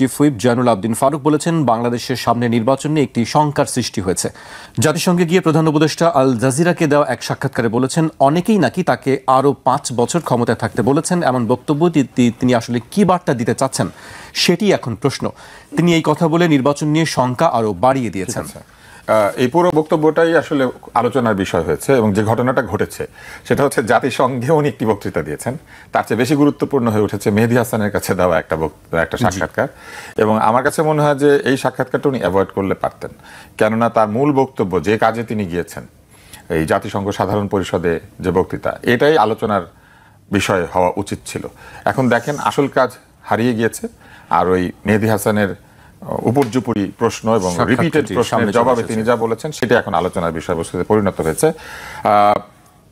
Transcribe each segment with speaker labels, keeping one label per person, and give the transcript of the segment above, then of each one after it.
Speaker 1: Chief whip Zainul আবদিন ফারুক বলেছেন, বাংলাদেশের সামনে নির্বাচন নিয়ে একটি শঙ্কার সৃষ্টি হয়েছে। জাতিসংঘে গিয়ে প্রধান উপদেষ্টা আল জাজিরাকে দেওয়া এক সাক্ষাৎকারে বলেছেন, অনেকেই নাকি তাকে আরও 5 বছর ক্ষমতায় থাকতে বলেছেন। এমন বক্তব্য তিনি আসলে কি বার্তা দিতে চাচ্ছেন সেটি এখন প্রশ্ন। তিনি এই কথা বলে নির্বাচন নিয়ে শঙ্কা আরও বাড়িয়ে দিয়েছেন।
Speaker 2: এই পুরো বক্তব্যটাই আসলে আলোচনার বিষয় হয়েছে এবং যে ঘটনাটা ঘটেছে সেটা হচ্ছে জাতিসংঘে উনি একটি বক্তৃতা দিয়েছেন, তার চেয়ে বেশি গুরুত্বপূর্ণ হয়ে উঠেছে মেহেদী হাসানের কাছে দেওয়া একটা সাক্ষাৎকার। এবং আমার কাছে মনে হয় যে এই সাক্ষাৎকারটা উনি অ্যাভয়েড করলে পারতেন, কেননা তার মূল বক্তব্য যে কাজে তিনি গিয়েছেন, এই জাতিসংঘ সাধারণ পরিষদে যে বক্তৃতা, এটাই আলোচনার বিষয় হওয়া উচিত ছিল। এখন দেখেন আসল কাজ হারিয়ে গিয়েছে, আর ওই মেহেদী হাসানের উপর্যুপরি প্রশ্ন এবং রিপিটেড প্রশ্নের জবাবে তিনি যা বলেছেন সেটা এখন আলোচনার বিষয়বস্তুতে পরিণত হয়েছে।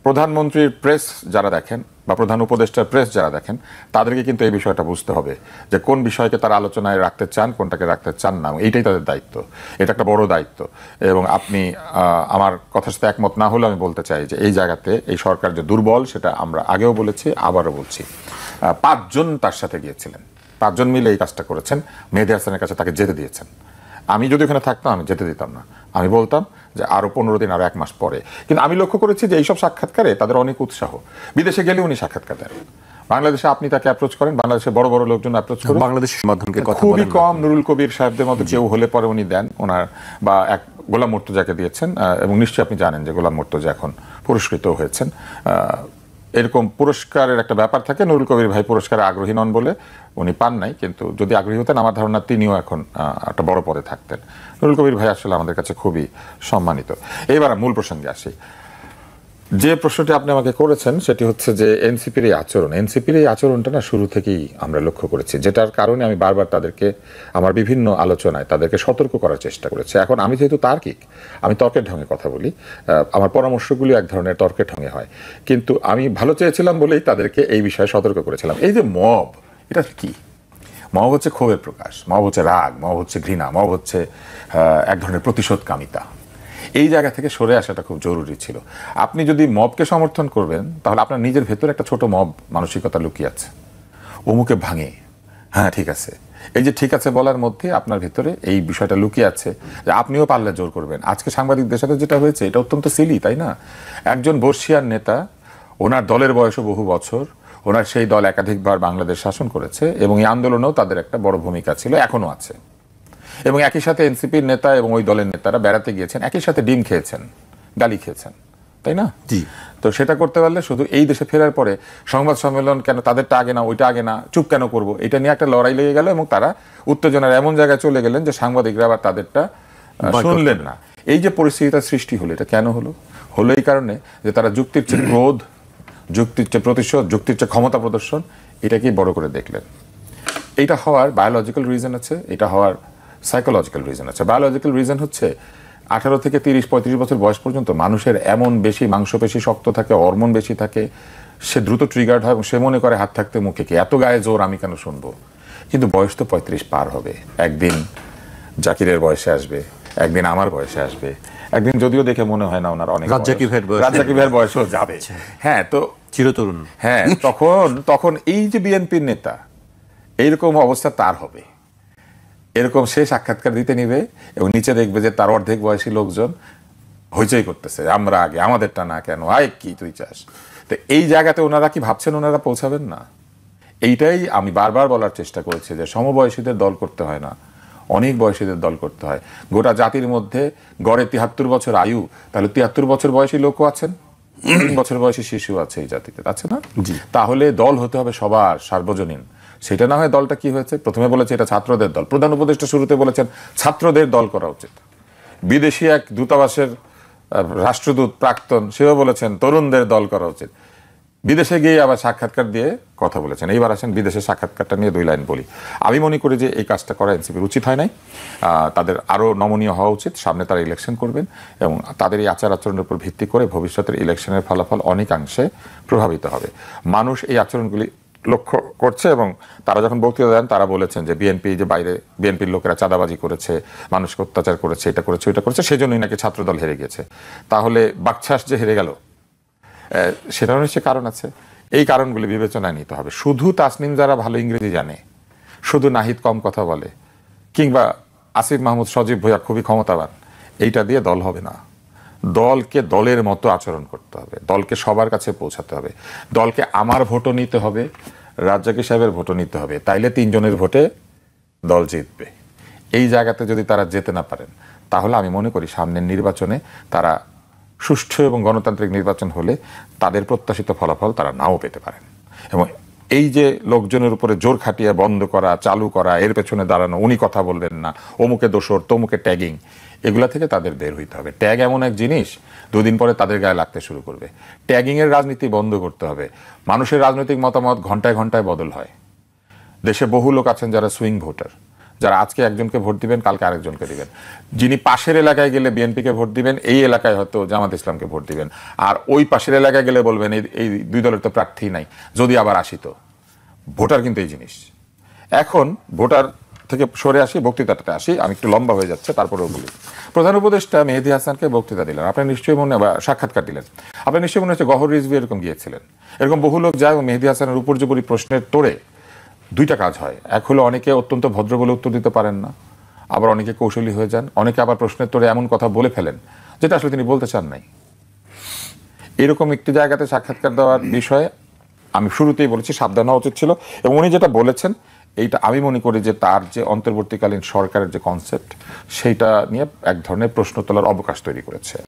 Speaker 2: প্রধানমন্ত্রীর প্রেস যারা দেখেন বা প্রধান উপদেষ্টার প্রেস যারা দেখেন, তাদেরকে কিন্তু এই বিষয়টা বুঝতে হবে যে কোন বিষয়কে তারা আলোচনায় রাখতে চান, কোনটাকে রাখতে চান না। এইটাই তাদের দায়িত্ব, এটা একটা বড় দায়িত্ব। এবং আপনি আমার কথার সাথে একমত না হলে আমি বলতে চাই যে এই জায়গাতে এই সরকার যে দুর্বল, সেটা আমরা আগেও বলেছি, আবারও বলছি। 5 জন তার সাথে গিয়েছিলেন, 5 জন মিলে এই কাজটা করেছেন। মেহেদী হাসানের কাছে তাকে যেতে দিয়েছেন। আমি যদি ওখানে থাকতাম আমি যেতে দিতাম না, আমি বলতাম যে আরো 15 দিন, আরো 1 মাস পরে। কিন্তু আমি লক্ষ্য করেছি যে এইসব সাক্ষাৎকারে তাদের অনেক উৎসাহ। বিদেশে গেলে উনি সাক্ষাৎকার দেন, বাংলাদেশে আপনি তাকে অ্যাপ্রোচ করেন, বাংলাদেশে বড় বড় লোকজন অ্যাপ্রোচ করেন,
Speaker 1: বাংলাদেশের মাধ্যমে
Speaker 2: খুবই কম। নুরুল কবির সাহেবদের মতো কেউ হলে পরে উনি দেন ওনার, বা এক গোলাম মুর্তজাকে দিয়েছেন। এবং নিশ্চয়ই আপনি জানেন যে গোলাম মুর্তজা এখন পুরস্কৃত হয়েছেন। এরকম পুরস্কারের একটা ব্যাপার থাকে। নুরুল কবির ভাই পুরস্কারে আগ্রহী নন বলে উনি পান নাই, কিন্তু যদি আগ্রহী হতেন আমার ধারণা তিনিও এখন একটা বড় পদে থাকতেন। নুরুল কবির ভাই আসলে আমাদের কাছে খুবই সম্মানিত। এইবার মূল প্রসঙ্গে আসি। যে প্রশ্নটি আপনি আমাকে করেছেন সেটি হচ্ছে যে এনসিপির এই আচরণটা না শুরু থেকেই আমরা লক্ষ্য করেছি, যেটার কারণে আমি বারবার তাদেরকে আমার বিভিন্ন আলোচনায় তাদেরকে সতর্ক করার চেষ্টা করেছি। এখন আমি যেহেতু তার্কিক, আমি তর্কের ঢঙে কথা বলি, আমার পরামর্শগুলি এক ধরনের তর্কের ঢঙে হয়, কিন্তু আমি ভালো চেয়েছিলাম বলেই তাদেরকে এই বিষয়ে সতর্ক করেছিলাম। এই যে মব, এটা কি? মব হচ্ছে ক্ষোভের প্রকাশ, মব হচ্ছে রাগ, মব হচ্ছে ঘৃণা, মব হচ্ছে এক ধরনের প্রতিশোধকামিতা। এই জায়গা থেকে সরে আসাটা খুব জরুরি ছিল। আপনি যদি মবকে সমর্থন করবেন তাহলে আপনার নিজের ভেতরে একটা ছোট মব মানসিকতা লুকিয়ে আছে, অমুকে ভাঙে, হ্যাঁ ঠিক আছে, এই যে ঠিক আছে বলার মধ্যে আপনার ভেতরে এই বিষয়টা লুকিয়ে আছে যে আপনিও পারলে জোর করবেন। আজকে সাংবাদিকদের সাথে যেটা হয়েছে এটা অত্যন্ত সিলি, তাই না? একজন বর্ষিয়ান নেতা, ওনার দলের বয়সও বহু বছর, ওনার সেই দল একাধিকবার বাংলাদেশ শাসন করেছে এবং এই আন্দোলনেও তাদের একটা বড় ভূমিকা ছিল, এখনো আছে। এবং একই সাথে এনসিপির নেতা এবং ওই দলের নেতারা বেড়াতে গিয়েছেন, একই সাথে ডিম খেয়েছেন, গালি খেয়েছেন, তাই না?
Speaker 1: জি।
Speaker 2: তো সেটা করতে পারলে শুধু এই দেশে ফেরার পরে সংবাদ সম্মেলন কেন, তাদেরটা আগে না, ওইটা আগে না, চুপ কেন করব, এটা নিয়ে একটা লড়াই লেগে গেল এবং তারা উত্তেজনার এমন জায়গায় চলে গেলেন যে সাংবাদিকরা আবার তাদেরটা শুনলেন না। এই যে পরিস্থিতিটা সৃষ্টি হলো, এটা কেন হলো? হলো এই কারণে যে তারা যুক্তির চেয়ে ক্রোধ, যুক্তির চেয়ে প্রতিশোধ, যুক্তির চেয়ে ক্ষমতা প্রদর্শন, এটাকেই বড় করে দেখলেন। এটা হওয়ার বায়োলজিক্যাল রিজন আছে, এটা হওয়ার সাইকোলজিক্যাল রিজন আছে। বায়োলজিক্যাল রিজন হচ্ছে 18 থেকে 30-35 বছর বয়স পর্যন্ত মানুষের এমন বেশি মাংসপেশি শক্ত থাকে, হরমোন বেশি থাকে, সে দ্রুত ট্রিগার্ড হয় এবং সে মনে করে হাত থাকতে মুখে কি এত গায়ে জোর আমি কেন শুনবো। কিন্তু বয়স তো 35 পার হবে, একদিন জাকিরের বয়সে আসবে, একদিন আমার বয়সে আসবে, একদিন যদিও দেখে মনে হয় না ওনার অনেক, রাজ্জাকি ভাইয়ের বয়সও যাবে, হ্যাঁ, তো
Speaker 1: চিরতরুণ,
Speaker 2: হ্যাঁ, তখন এই যে বিএনপির নেতা, এইরকম অবস্থা তার হবে। এরকম সে সাক্ষাৎকার দিতে নিবে এবং নিচে দেখবে যে তার অর্ধেক বয়সী লোকজন হইচই করতেছে, আমরা আগে, আমাদেরটা না কেন, আয় কি তুই চাস। তো এই জায়গাতে ওনারা কি ভাবছেন ওনারা পৌঁছাবেন না? এইটাই আমি বারবার বলার চেষ্টা করেছি যে সমবয়সীদের দল করতে হয় না, অনেক বয়সীদের দল করতে হয়। গোটা জাতির মধ্যে গড়ে 73 বছর আয়ু, তাহলে 73 বছর বয়সী লোকও আছেন, 3 বছর বয়সী শিশু আছে এই জাতিতে, আছে না? তাহলে দল হতে হবে সবার, সার্বজনীন। সেটা না হয় দলটা কি হয়েছে, প্রথমে বলেছে এটা ছাত্রদের দল, প্রধান উপদেষ্টা শুরুতে বলেছেন ছাত্রদের দল করা উচিত। বিদেশি এক দূতাবাসের রাষ্ট্রদূত প্রাক্তন, সেও বলেছেন তরুণদের দল করা উচিত। বিদেশে গিয়ে আবার সাক্ষাৎকার দিয়ে কথা বলেছেন। এইবার আসেন বিদেশের সাক্ষাৎকারটা নিয়ে 2 লাইন বলি। আমি মনে করি যে এই কাজটা করা এনসিপির উচিত হয় নাই, তাদের আরও নমনীয় হওয়া উচিত। সামনে তারা ইলেকশন করবেন এবং তাদের এই আচার আচরণের উপর ভিত্তি করে ভবিষ্যতের ইলেকশনের ফলাফল অনেকাংশে প্রভাবিত হবে। মানুষ এই আচরণগুলি লক্ষ্য করছে এবং তারা যখন বক্তৃতা দেন তারা বলেছেন যে বিএনপি, যে বাইরে বিএনপির লোকেরা চাঁদাবাজি করেছে, মানুষকে অত্যাচার করেছে, এটা করেছে, ওইটা করেছে, সেজন্যই নাকি ছাত্রদল হেরে গেছে। তাহলে বাকছাস যে হেরে গেল, সেটারও নিশ্চয়ই কারণ আছে। এই কারণগুলি বিবেচনায় নিতে হবে। শুধু তাসনিম যারা ভালো ইংরেজি জানে, শুধু নাহিদ কম কথা বলে, কিংবা আসিফ মাহমুদ সজীব ভুঁইয়া খুবই ক্ষমতাবান, এইটা দিয়ে দল হবে না। দলকে দলের মতো আচরণ করতে হবে, দলকে সবার কাছে পৌঁছাতে হবে, দলকে আমার ভোটও নিতে হবে, রাজ্জাকি সাহেবের ভোটও নিতে হবে, তাইলে 3 জনের ভোটে দল জিতবে। এই জায়গাতে যদি তারা যেতে না পারেন, তাহলে আমি মনে করি সামনের নির্বাচনে তারা সুষ্ঠু এবং গণতান্ত্রিক নির্বাচন হলে তাদের প্রত্যাশিত ফলাফল তারা নাও পেতে পারেন। এবং এই যে লোকজনের উপরে জোর খাটিয়ে বন্ধ করা, চালু করা, এর পেছনে দাঁড়ানো, উনি কথা বলবেন না, অমুকে দোসর, তমুকে ট্যাগিং, এগুলা থেকে তাদের বের হইতে হবে। ট্যাগ এমন এক জিনিস 2 দিন পরে তাদের গায়ে লাগতে শুরু করবে। ট্যাগিংয়ের রাজনীতি বন্ধ করতে হবে। মানুষের রাজনৈতিক মতামত ঘন্টায় ঘন্টায় বদল হয়। দেশে বহু লোক আছেন যারা সুইং ভোটার, যারা আজকে একজনকে ভোট দিবেন, কালকে আরেকজনকে দিবেন। যিনি পাশের এলাকায় গেলে বিএনপিকে ভোট দিবেন, এই এলাকায় হয়তো জামাত ইসলামকে ভোট দিবেন, আর ওই পাশের এলাকায় গেলে বলবেন এই 2 দলের তো প্রার্থী নাই, যদি আবার আসি তো। ভোটার কিন্তু এই জিনিস। এখন ভোটার থেকে সরে আসি, বক্তৃতাটাতে আসি, আমি একটু লম্বা হয়ে যাচ্ছে, তারপরেও বলি। প্রধান উপদেষ্টা মেহেদী হাসানকে বক্তৃতা দিলেন, আপনি নিশ্চয়ই মনে বা সাক্ষাৎকার দিলেন, আপনার নিশ্চয়ই মনে হচ্ছে গহর রিজভি এরকম গিয়েছিলেন। এরকম বহু লোক যায় এবং মেহেদী হাসানের উপর্যুপরি প্রশ্নের তোড়ে 2টা কাজ হয়। এক হলো অনেকে অত্যন্ত ভদ্র বলে উত্তর দিতে পারেন না, আবার অনেকে কৌশলী হয়ে যান, অনেকে আবার প্রশ্নের তোড়ে এমন কথা বলে ফেলেন যেটা আসলে তিনি বলতে চান নাই। এরকম একটি জায়গাতে সাক্ষাৎকার দেওয়ার বিষয়ে আমি শুরুতেই বলেছি সাবধান হওয়া উচিত ছিল। এবং উনি যেটা বলেছেন, এইটা আমি মনে করি যে তার যে অন্তর্বর্তীকালীন সরকারের যে কনসেপ্ট, সেইটা নিয়ে এক ধরনের প্রশ্ন তোলার অবকাশ তৈরি করেছে।